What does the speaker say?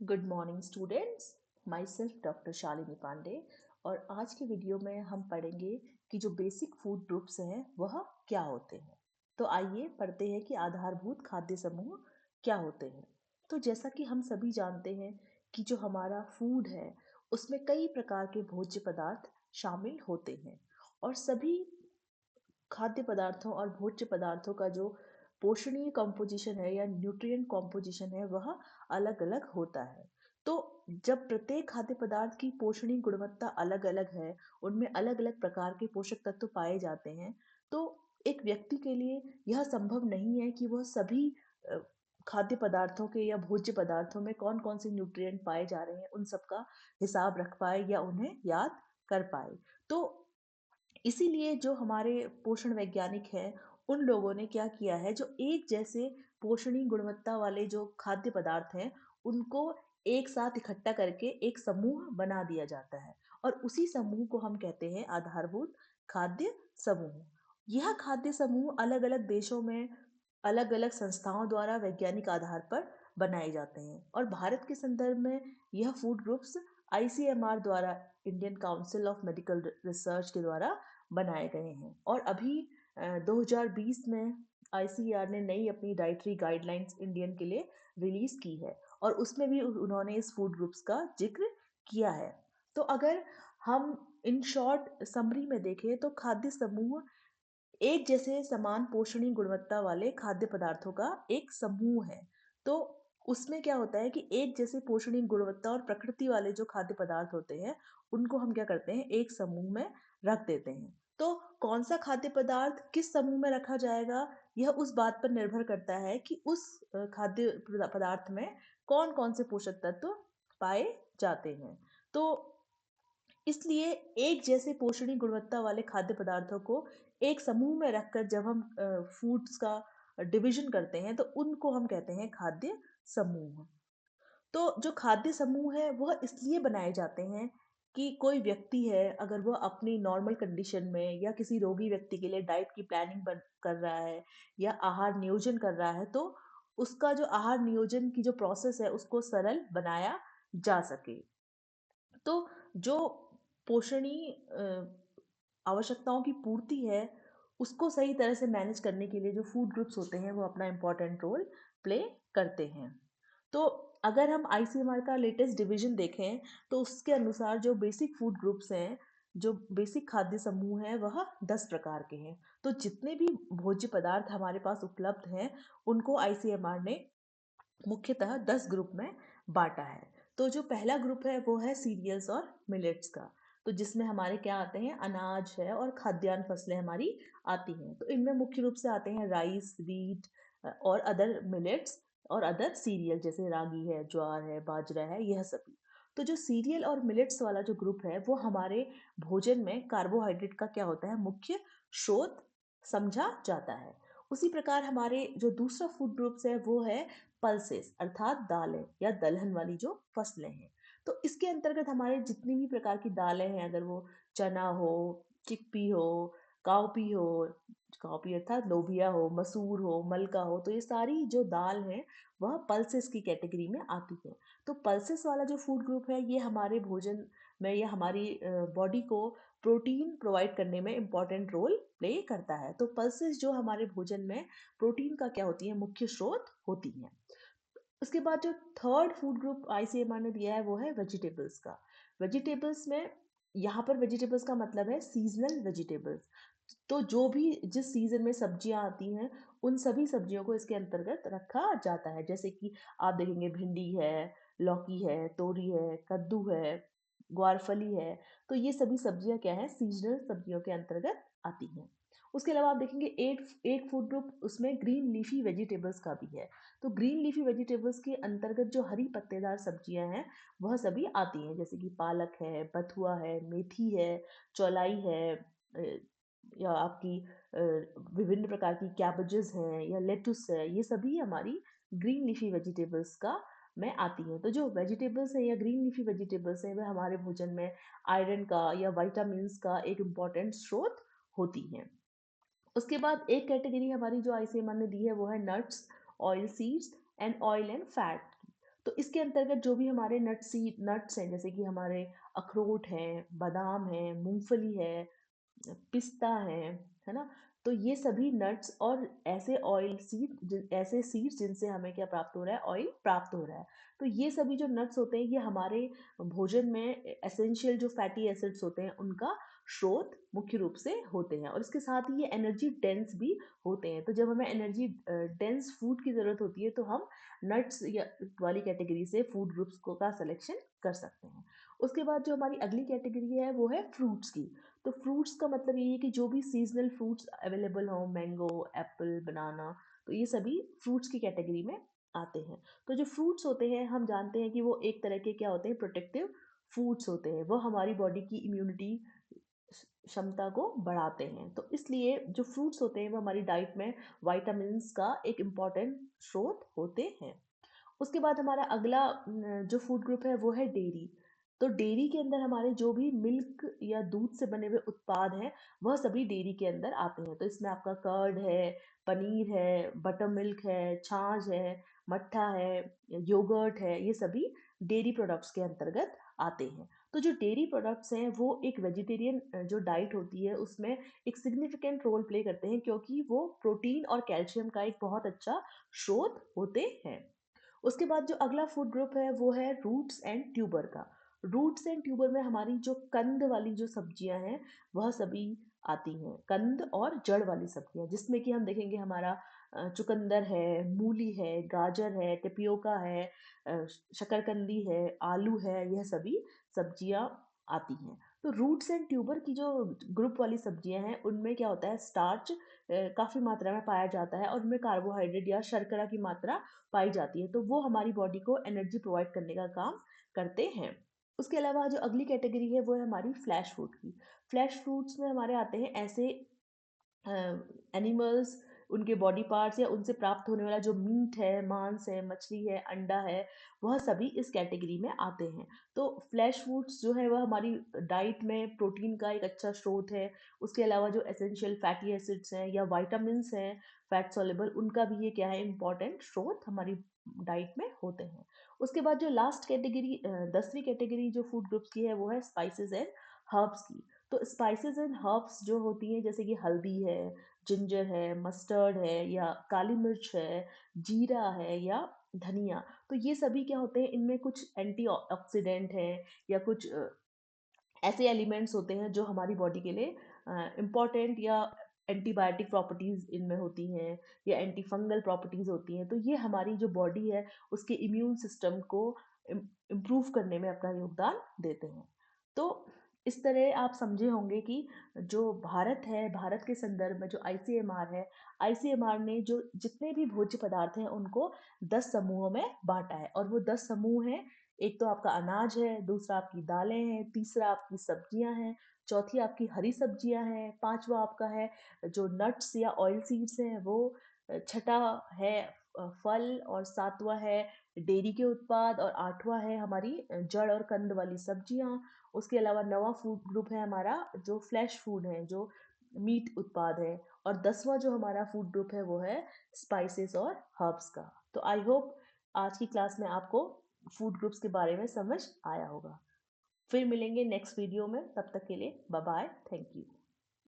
Good morning students. Myself doctor Shalini Pandey. और आज के वीडियो में हम पढ़ेंगे कि जो बेसिक फूड ग्रुप्स हैं वह क्या होते हैं। तो आइए पढ़ते हैं कि आधारभूत खाद्य समूह क्या होते हैं। तो जैसा कि हम सभी जानते हैं कि जो हमारा फूड है उसमें कई प्रकार के भोज्य पदार्थ शामिल होते हैं और सभी खाद्य पदार्थों और भोज्य पदार्थों का जो पोषणीय कंपोजिशन है या न्यूट्रिएंट कंपोजिशन है वह अलग अलग होता है। तो जब प्रत्येक खाद्य पदार्थ की पोषणीय गुणवत्ता अलग अलग है, उनमें अलग अलग प्रकार के पोषक तत्व पाए जाते हैं, तो एक व्यक्ति के लिए यह संभव नहीं है कि वह सभी अ, खाद्य पदार्थों के या भोज्य पदार्थों में कौन कौन से न्यूट्रिएंट पाए जा रहे हैं उन सबका हिसाब रख पाए या उन्हें याद कर पाए। तो इसीलिए जो हमारे पोषण वैज्ञानिक हैं, उन लोगों ने क्या किया है, जो एक जैसे पोषणीय गुणवत्ता वाले जो खाद्य पदार्थ हैं, उनको एक साथ इकट्ठा करके एक समूह बना दिया जाता है और उसी समूह को हम कहते हैं आधारभूत खाद्य समूह। यह खाद्य समूह अलग-अलग देशों में अलग-अलग संस्थाओं द्वारा वैज्ञानिक आधार पर बनाए जाते हैं और भारत के संदर्भ में यह फूड ग्रुप्स आईसीएमआर द्वारा, Indian council of medical research के द्वारा बनाए गए हैं। और अभी 2020 में आईसीएआर ने नई अपनी डाइटरी गाइडलाइंस इंडियन के लिए रिलीज की है और उसमें भी उन्होंने इस फूड ग्रुप्स का जिक्र किया है। तो अगर हम इन शॉर्ट समरी में देखें तो खाद्य समूह एक जैसे समान पोषणीय गुणवत्ता वाले खाद्य पदार्थों का एक समूह है। तो उसमें क्या होता है कि एक जैसे पोषणीय गुणवत्ता और प्रकृति वाले जो खाद्य पदार्थ होते हैं, उनको हम क्या करते हैं, एक समूह में रख देते हैं। तो कौन सा खाद्य पदार्थ किस समूह में रखा जाएगा, यह उस बात पर निर्भर करता है कि उस खाद्य पदार्थ में कौन कौन से पोषक तत्व पाए जाते हैं। तो इसलिए एक जैसे पोषणीय गुणवत्ता वाले खाद्य पदार्थों को एक समूह में रखकर जब हम फूड्स का डिवीजन करते हैं तो उनको हम कहते हैं खाद्य समूह। तो जो खाद्य समूह है वह इसलिए बनाए जाते हैं कि कोई व्यक्ति है, अगर वह अपनी नॉर्मल कंडीशन में या किसी रोगी व्यक्ति के लिए डाइट की प्लानिंग कर रहा है या आहार नियोजन कर रहा है, तो उसका जो आहार नियोजन की जो प्रोसेस है उसको सरल बनाया जा सके। तो जो पोषणीय आवश्यकताओं की पूर्ति है उसको सही तरह से मैनेज करने के लिए जो फूड ग्रुप्स होते हैं वो अपना इम्पोर्टेंट रोल प्ले करते हैं। तो अगर हम आईसीएमआर का लेटेस्ट डिवीजन देखें तो उसके अनुसार जो बेसिक फूड ग्रुप्स हैं, जो बेसिक खाद्य समूह हैं, वह 10 प्रकार के हैं। तो जितने भी भोज्य पदार्थ हमारे पास उपलब्ध हैं उनको आईसीएमआर ने मुख्यतः 10 ग्रुप में बांटा है। तो जो पहला ग्रुप है वो है सीरियल्स और मिलेट्स का। तो जिसमें हमारे क्या आते हैं, अनाज है और खाद्यान्न फसलें हमारी आती हैं। तो इनमें मुख्य रूप से आते हैं राइस, व्हीट और अदर मिलेट्स और अदर सीरियल जैसे रागी है, ज्वार है, बाजरा है, यह सभी। तो जो सीरियल और मिलेट्स वाला जो ग्रुप है वो हमारे भोजन में कार्बोहाइड्रेट का क्या होता है, मुख्य स्रोत समझा जाता है। उसी प्रकार हमारे जो दूसरा फूड ग्रुप्स है वो है पल्सेस अर्थात दालें या दलहन वाली जो फसलें हैं। तो इसके अंतर्गत हमारे जितनी भी प्रकार की दालें हैं, अगर वो चना हो, चिकपी हो, काउपी हो, काउपी अर्थात लोबिया हो, मसूर हो, मलका हो, तो ये सारी जो दाल है वह पल्सेस की कैटेगरी में आती है। तो पल्सेस वाला जो फूड ग्रुप है ये हमारे भोजन में या हमारी बॉडी को प्रोटीन प्रोवाइड करने में इम्पॉर्टेंट रोल प्ले करता है। तो पल्सेस जो हमारे भोजन में प्रोटीन का क्या होती है, मुख्य स्रोत होती हैं। उसके बाद जो थर्ड फूड ग्रुप आईसीएमआर ने दिया है वो है वेजिटेबल्स का। वेजिटेबल्स में, यहाँ पर वेजिटेबल्स का मतलब है सीजनल वेजिटेबल्स। तो जो भी जिस सीजन में सब्जियां आती हैं उन सभी सब्जियों को इसके अंतर्गत रखा जाता है। जैसे कि आप देखेंगे भिंडी है, लौकी है, तोरी है, कद्दू है, ग्वारफली है। तो ये सभी सब्जियां क्या है, सीजनल सब्जियों के अंतर्गत आती हैं। उसके अलावा आप देखेंगे एक एक फूड ग्रुप उसमें ग्रीन लीफी वेजिटेबल्स का भी है। तो ग्रीन लीफी वेजिटेबल्स के अंतर्गत जो हरी पत्तेदार सब्जियां हैं वह सभी आती हैं, जैसे कि पालक है, बथुआ है, मेथी है, चौलाई है, या आपकी विभिन्न प्रकार की कैबेजेस हैं या लेटुस है, ये सभी हमारी ग्रीन लीफी वेजिटेबल्स का में आती हैं। तो जो वेजिटेबल्स है या ग्रीन लीफी वेजिटेबल्स है वह हमारे भोजन में आयरन का या विटामिन्स का एक इम्पॉर्टेंट स्रोत होती हैं। उसके बाद एक कैटेगरी हमारी जो आईसीएमआर ने दी है वो है nuts, oil seeds and oil and fat की। तो इसके अंतर्गत जो भी हमारे नट्स हैं, जैसे कि हमारे अखरोट हैं, बादाम है, मूंगफली है, पिस्ता है ना? तो ये सभी नट्स और ऐसे सीड्स जिनसे हमें क्या प्राप्त हो रहा है? ऑयल प्राप्त हो रहा है। तो ये सभी जो नट्स होते हैं, ये हमारे भोजन में एसेंशियल जो फैटी एसिड्स होते हैं, उनका स्रोत मुख्य रूप से होते हैं, और इसके साथ ही ये एनर्जी डेंस भी होते हैं। तो जब हमें एनर्जी डेंस फूड की ज़रूरत होती है, तो हम नट्स या वाली कैटेगरी से फूड ग्रुप्स को का सिलेक्शन कर सकते हैं। उसके बाद जो हमारी अगली कैटेगरी है, वो है फ्रूट्स की। तो फ्रूट्स का मतलब ये है कि जो भी सीजनल फ्रूट्स अवेलेबल हों, मैंगो, एप्पल, बनाना, तो ये सभी फ्रूट्स की कैटेगरी में आते हैं। तो जो फ्रूट्स होते हैं, हम जानते हैं कि वो एक तरह के क्या होते हैं? प्रोटेक्टिव फूड्स होते हैं। वो हमारी बॉडी की इम्यूनिटी क्षमता को बढ़ाते हैं। तो इसलिए जो फ्रूट्स होते हैं, वो हमारी डाइट में विटामिन्स का एक इम्पॉर्टेंट स्रोत होते हैं। उसके बाद हमारा अगला जो फूड ग्रुप है, वो है डेयरी। तो डेयरी के अंदर हमारे जो भी मिल्क या दूध से बने हुए उत्पाद हैं, वह सभी डेयरी के अंदर आते हैं। तो इसमें आपका कर्ड है, पनीर है, बटर मिल्क है, छाछ है, मट्ठा है, योगर्ट है, ये सभी डेयरी प्रोडक्ट्स के अंतर्गत आते हैं। तो जो डेयरी प्रोडक्ट्स हैं, वो एक वेजिटेरियन जो डाइट होती है, उसमें एक सिग्निफिकेंट रोल प्ले करते हैं, क्योंकि वो प्रोटीन और कैल्शियम का एक बहुत अच्छा स्रोत होते हैं। उसके बाद जो अगला फूड ग्रुप है, वो है रूट्स एंड ट्यूबर का। रूट्स एंड ट्यूबर में हमारी जो कंद वाली जो सब्जियां हैं, वह सभी आती हैं। कंद और जड़ वाली सब्जियां, जिसमें कि हम देखेंगे हमारा चुकंदर है, मूली है, गाजर है, टेपियोका है, शकरकंदी है, आलू है, यह सभी सब्जियां आती हैं। तो रूट्स एंड ट्यूबर की जो ग्रुप वाली सब्जियां हैं, उनमें क्या होता है? स्टार्च काफ़ी मात्रा में पाया जाता है, और उनमें कार्बोहाइड्रेट या शर्करा की मात्रा पाई जाती है। तो वो हमारी बॉडी को एनर्जी प्रोवाइड करने का काम करते हैं। उसके अलावा जो अगली कैटेगरी है, वो है हमारी फ्लैश फूड की। फ्लैश फूड्स में हमारे आते हैं ऐसे एनिमल्स, उनके बॉडी पार्ट्स या उनसे प्राप्त होने वाला जो मीट है, मांस है, मछली है, अंडा है, वह सभी इस कैटेगरी में आते हैं। तो फ्लैश फूड्स जो है, वह हमारी डाइट में प्रोटीन का एक अच्छा स्रोत है। उसके अलावा जो एसेंशियल फैटी एसिड्स हैं या वाइटामिन्स हैं, फैट सॉल्युबल, उनका भी ये क्या है? इम्पॉर्टेंट स्रोत हमारी डाइट में होते हैं। उसके बाद जो लास्ट कैटेगरी 10वीं कैटेगरी जो फूड ग्रुप्स की है, वो है स्पाइसेस एंड हर्ब्स की। तो स्पाइसेस एंड हर्ब्स जो होती हैं, जैसे कि हल्दी है, जिंजर है, मस्टर्ड है, या काली मिर्च है, जीरा है, या धनिया, तो ये सभी क्या होते हैं? इनमें कुछ एंटीऑक्सीडेंट हैं, या कुछ ऐसे एलिमेंट्स होते हैं जो हमारी बॉडी के लिए इम्पॉर्टेंट, या एंटीबायोटिक प्रॉपर्टीज इनमें होती हैं, या एंटी फंगल प्रॉपर्टीज होती हैं। तो ये हमारी जो बॉडी है, उसके इम्यून सिस्टम को इम्प्रूव करने में अपना योगदान देते हैं। तो इस तरह आप समझे होंगे कि जो भारत है, भारत के संदर्भ में जो आईसीएमआर है, आईसीएमआर ने जो जितने भी भोज्य पदार्थ हैं, उनको 10 समूहों में बांटा है। और वो 10 समूह हैं: एक तो आपका अनाज है, दूसरा आपकी दालें हैं, तीसरा आपकी सब्जियां हैं, चौथी आपकी हरी सब्जियां हैं, पांचवा आपका है जो नट्स या ऑयल सीड्स हैं वो, छठा है फल, और सातवां है डेयरी के उत्पाद, और आठवां है हमारी जड़ और कंद वाली सब्जियां। उसके अलावा नवा फूड ग्रुप है हमारा जो फ्लैश फूड है, जो मीट उत्पाद है। और 10वां जो हमारा फूड ग्रुप है, वो है स्पाइसेस और हर्ब्स का। तो आई होप आज की क्लास में आपको फूड ग्रुप्स के बारे में समझ आया होगा। फिर मिलेंगे नेक्स्ट वीडियो में, तब तक के लिए बाय बाय, थैंक यू।